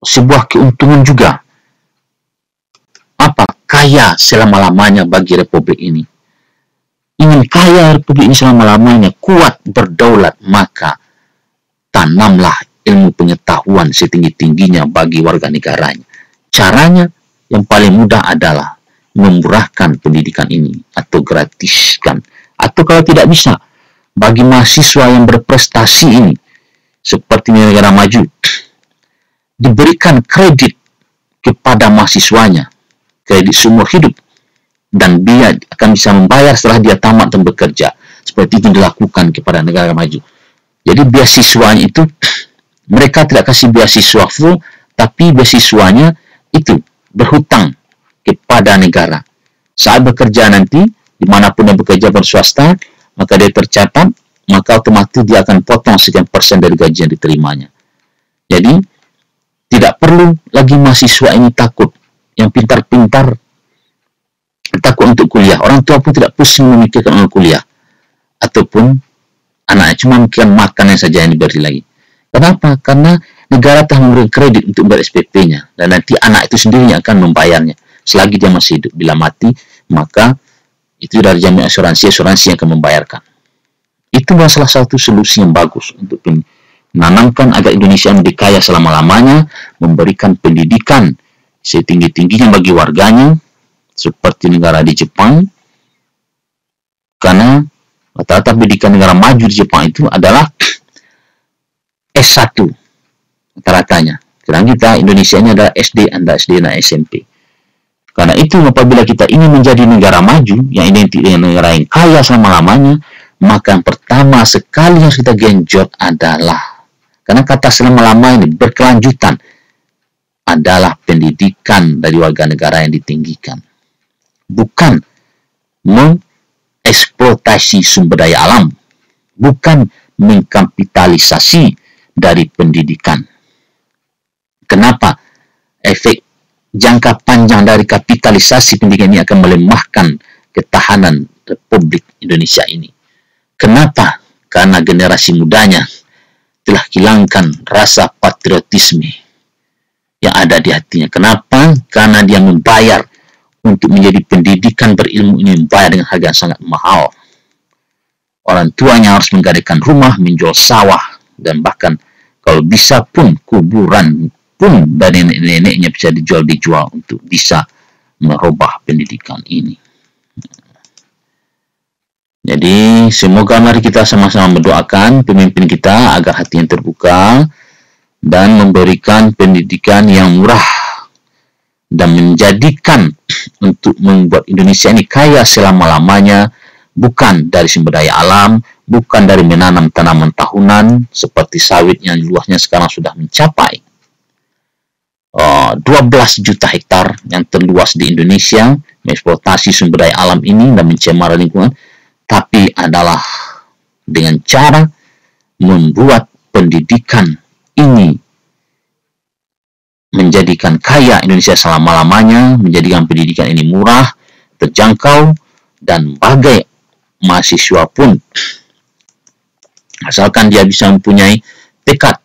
sebuah keuntungan juga. Apa? Kaya selama-lamanya bagi republik ini. Ingin kaya republik ini selama-lamanya, kuat, berdaulat, maka tanamlah ilmu pengetahuan setinggi-tingginya bagi warga negaranya. Caranya yang paling mudah adalah memurahkan pendidikan ini atau gratiskan. Atau kalau tidak bisa, bagi mahasiswa yang berprestasi ini, seperti negara maju, diberikan kredit kepada mahasiswanya, kredit seumur hidup, dan dia akan bisa membayar setelah dia tamat dan bekerja. Seperti itu dilakukan kepada negara maju. Jadi beasiswanya itu, mereka tidak kasih beasiswa full, tapi beasiswanya itu berhutang kepada negara. Saat bekerja nanti, dimanapun dia bekerja berswasta, maka dia tercatat, maka otomatis dia akan potong sekian persen dari gaji yang diterimanya. Jadi, tidak perlu lagi mahasiswa ini takut. Yang pintar-pintar takut untuk kuliah. Orang tua pun tidak pusing memikirkan untuk kuliah. Ataupun anaknya cuma mikirkan makanan saja yang diberi lagi. Kenapa? Karena negara telah memberi kredit untuk ber SPP-nya. Dan nanti anak itu sendiri yang akan membayarnya. Selagi dia masih hidup. Bila mati, maka itu dari jaminan asuransi yang akan membayarkan. Itu adalah salah satu solusi yang bagus untuk menanamkan agar Indonesia menjadi kaya selama-lamanya, memberikan pendidikan setinggi-tingginya bagi warganya, seperti negara di Jepang, karena rata-rata pendidikan negara maju di Jepang itu adalah S1 rata-ratanya. Sedangkan kita Indonesia ini adalah SD, Anda SD dan SMP. Karena itu apabila kita ingin menjadi negara maju yang identik dengan negara yang kaya selama-lamanya, maka yang pertama sekali yang kita genjot adalah, karena kata selama-lamanya ini berkelanjutan, adalah pendidikan dari warga negara yang ditinggikan. Bukan mengeksploitasi sumber daya alam, bukan mengkapitalisasi dari pendidikan. Kenapa? Efek jangka panjang dari kapitalisasi pendidikan ini akan melemahkan ketahanan Republik Indonesia ini. Kenapa? Karena generasi mudanya telah hilangkan rasa patriotisme yang ada di hatinya. Kenapa? Karena dia membayar untuk menjadi pendidikan berilmu ini, membayar dengan harga yang sangat mahal. Orang tuanya harus menggadaikan rumah, menjual sawah, dan bahkan kalau bisa pun kuburan pun dari nenek-neneknya bisa dijual untuk bisa merubah pendidikan ini. Jadi semoga mari kita sama-sama mendoakan pemimpin kita agar hati yang terbuka dan memberikan pendidikan yang murah dan menjadikan untuk membuat Indonesia ini kaya selama-lamanya, bukan dari sumber daya alam, bukan dari menanam tanaman tahunan seperti sawit yang luasnya sekarang sudah mencapai 12 juta hektar yang terluas di Indonesia, mengeksploitasi sumber daya alam ini dan mencemar lingkungan, tapi adalah dengan cara membuat pendidikan ini menjadikan kaya Indonesia selama-lamanya, menjadikan pendidikan ini murah, terjangkau, dan bagai mahasiswa pun, asalkan dia bisa mempunyai tekad,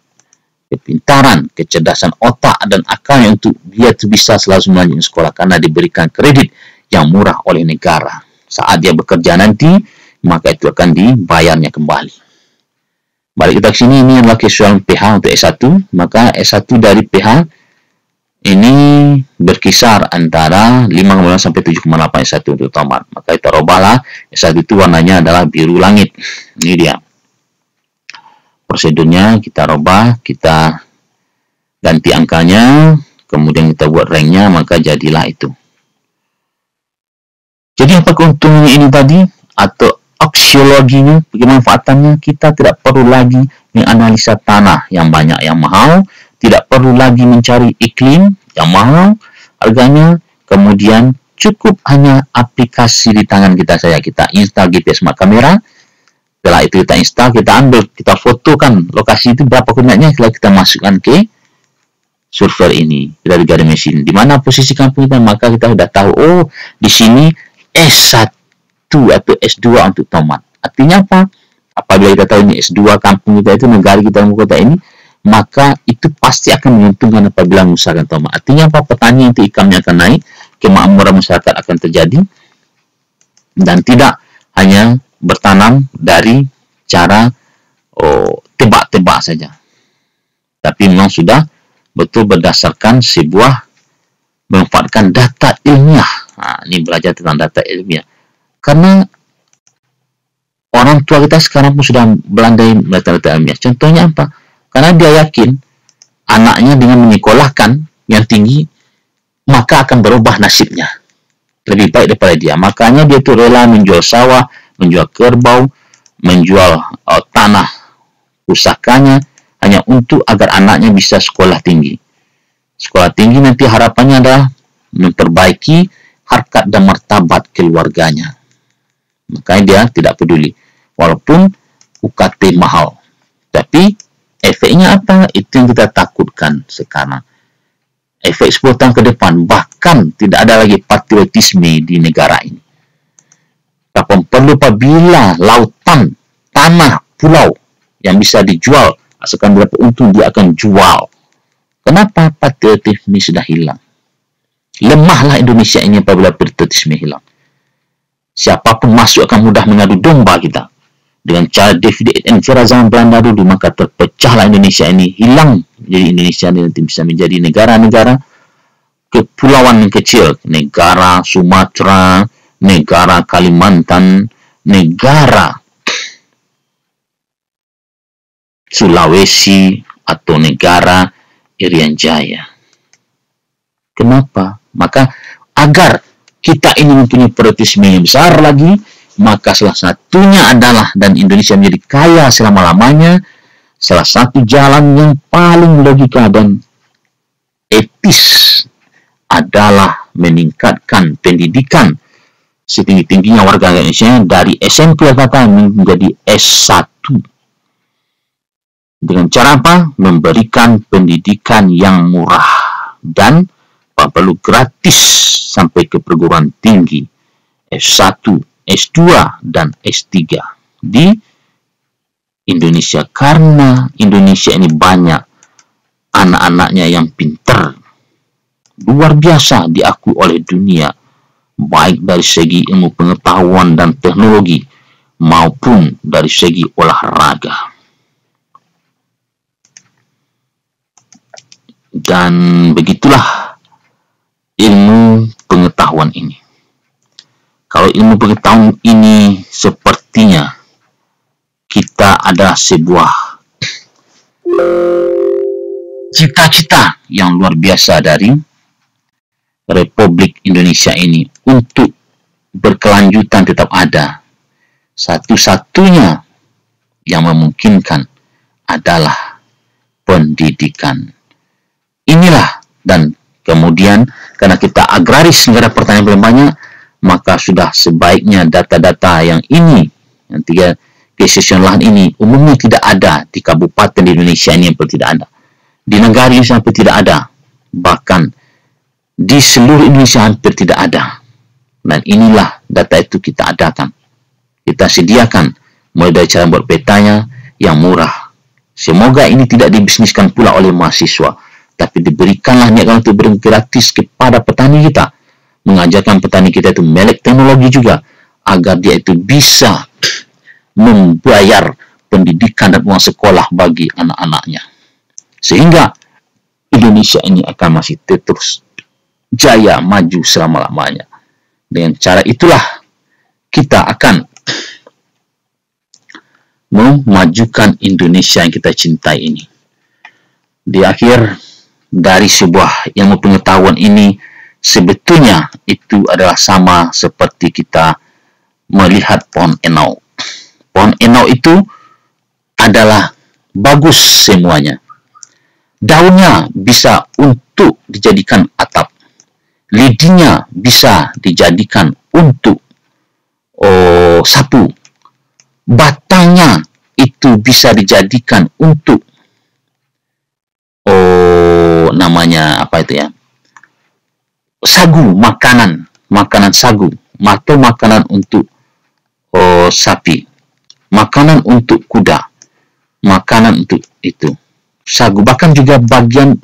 kepintaran, kecerdasan otak, dan akalnya untuk dia bisa selalu melanjutkan sekolah karena diberikan kredit yang murah oleh negara. Saat dia bekerja nanti, maka itu akan dibayarnya kembali. Balik kita ke sini, ini adalah kesesuaian PH untuk S1, maka S1 dari PH ini berkisar antara 5,8 sampai 7,8 S1 untuk tamat. Maka kita robahlah, S1 itu warnanya adalah biru langit. Ini dia. Prosedurnya kita robah, kita ganti angkanya, kemudian kita buat ranknya, maka jadilah itu. Jadi apa keuntungannya ini tadi? Atau aksiologinya, pemanfaatannya, kita tidak perlu lagi menganalisa tanah yang banyak yang mahal, tidak perlu lagi mencari iklim yang mahal harganya, kemudian cukup hanya aplikasi di tangan kita saja. Kita install GPS Smart Camera, setelah itu kita install, kita ambil, kita fotokan lokasi itu berapa koordinatnya, setelah kita masukkan ke server ini dari garis mesin, di mana posisi kampung kita, maka kita sudah tahu, oh di sini S1 atau S2 untuk tomat. Artinya apa? Apabila kita tahu ini S2 kampung kita itu, negara kita dalam kota ini, maka itu pasti akan menguntungkan apabila mengusahakan tomat. Artinya apa? Petani nanti ikannya akan naik, kemakmuran masyarakat akan terjadi, dan tidak hanya bertanam dari cara tebak-tebak saja, tapi memang sudah betul berdasarkan sebuah memanfaatkan data ilmiah. Ini belajar tentang data ilmiah. Karena orang tua kita sekarang pun sudah melandai data-data ilmiah. Contohnya apa? Karena dia yakin anaknya dengan menyekolahkan yang tinggi, maka akan berubah nasibnya. Lebih baik daripada dia. Makanya dia tuh rela menjual sawah, menjual kerbau, menjual tanah pusakanya, hanya untuk agar anaknya bisa sekolah tinggi. Sekolah tinggi nanti harapannya adalah memperbaiki harkat dan martabat keluarganya. Makanya dia tidak peduli. Walaupun UKT mahal. Tapi efeknya apa? Itu yang kita takutkan sekarang. Efek 10 tahun ke depan, bahkan tidak ada lagi patriotisme di negara ini. Kapan perlu apabila lautan, tanah, pulau yang bisa dijual, asalkan berapa untung dia akan jual. Kenapa? Patriotisme sudah hilang. Lemahlah Indonesia ini apabila patriotisme hilang. Siapapun masuk akan mudah mengadu domba kita. Dengan cara David Enfera zaman Belanda dulu, maka terpecahlah Indonesia ini, hilang. Jadi Indonesia ini nanti bisa menjadi negara-negara kepulauan yang kecil. Negara Sumatera, negara Kalimantan, negara Sulawesi, atau negara Irian Jaya. Kenapa? Maka agar kita ini mempunyai patriotisme yang besar lagi, maka salah satunya adalah, dan Indonesia menjadi kaya selama-lamanya, salah satu jalan yang paling logika dan etis adalah meningkatkan pendidikan setinggi-tingginya warga Indonesia dari SMP menjadi S1. Dengan cara apa? Memberikan pendidikan yang murah dan perlu gratis sampai ke perguruan tinggi S1, S2, dan S3 di Indonesia. Karena Indonesia ini banyak anak-anaknya yang pintar, luar biasa diakui oleh dunia, baik dari segi ilmu pengetahuan dan teknologi maupun dari segi olahraga. Dan begitulah ilmu pengetahuan ini. Kalau ilmu pengetahuan ini sepertinya kita ada sebuah cita-cita yang luar biasa dari Republik Indonesia ini untuk berkelanjutan tetap ada. Satu-satunya yang memungkinkan adalah pendidikan. Inilah, dan kemudian karena kita agraris, negara pertanian paling banyak, maka sudah sebaiknya data-data yang ini, yang 3 kesesian lahan ini umumnya tidak ada di kabupaten di Indonesia ini, yang tidak ada di negara ini, sampai tidak ada, bahkan di seluruh Indonesia hampir tidak ada. Dan inilah data itu kita adakan, kita sediakan, mulai dari cara buat petanya yang murah. Semoga ini tidak dibisniskan pula oleh mahasiswa, tapi diberikanlah niatkan untuk beri gratis kepada petani kita, mengajarkan petani kita itu melek teknologi juga, agar dia itu bisa membayar pendidikan dan uang sekolah bagi anak-anaknya, sehingga Indonesia ini akan masih terus jaya maju selama-lamanya. Dengan cara itulah kita akan memajukan Indonesia yang kita cintai ini. Di akhir dari sebuah ilmu pengetahuan ini, sebetulnya itu adalah sama seperti kita melihat pohon enau. Pohon enau itu adalah bagus semuanya. Daunnya bisa untuk dijadikan atap. Lidinya bisa dijadikan untuk sapu. Batangnya itu bisa dijadikan untuk namanya apa itu ya, sagu, makanan sagu, atau makanan untuk sapi, makanan untuk kuda, makanan untuk itu. sagu, bahkan juga bagian